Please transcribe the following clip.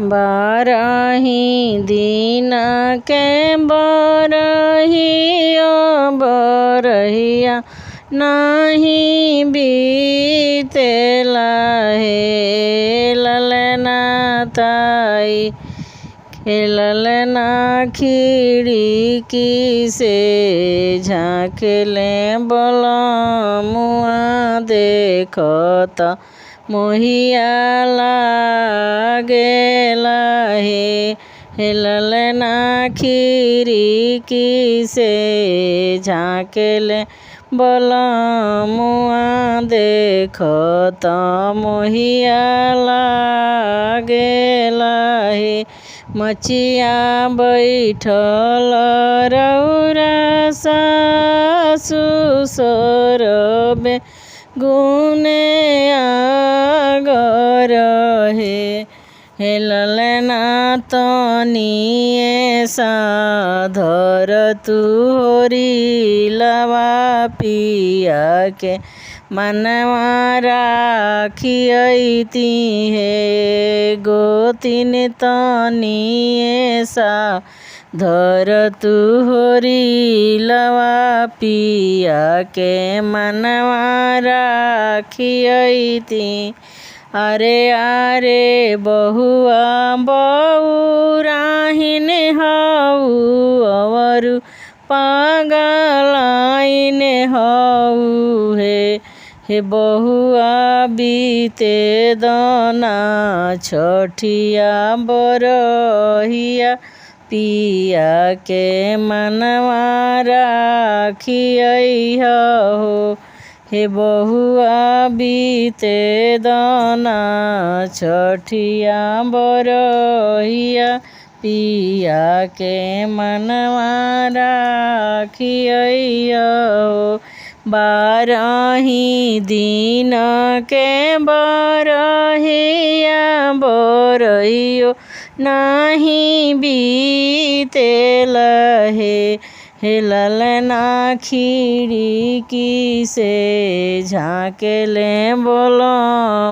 बारही दिन के बरहिया बरहिया नहीं बीतेला हे ललना ताई खेलल ना खिड़की से झाँकले बलमुआ देखत मोहिया लागेला हे हेलल ना खिड़की से झाँकले बलमुआ देखत मोहिया लागेला हे मचिया बैठल रौरा सासु सरबे गुने आगर हे हेलल ना तनिए साधर तू होरिलवा पिया के मनवा राखियती हे गोतिन तनिए साधर तू होरिलवा पिया के मनवा राखियती अरे अरे बहुआ बौराहिन हऊ अवरु पागलाइन हऊ हे बहुआ बीते दना छठिया बरहिया पिया के मनवा राखिया हो हे बहुआ बीते दना छठिया बरहिया पिया के मनवा राखिया हो बारही दिन के बरहिया बरहियो नहीं बीतेल हे ललना खिड़की से झाँकले बोलो।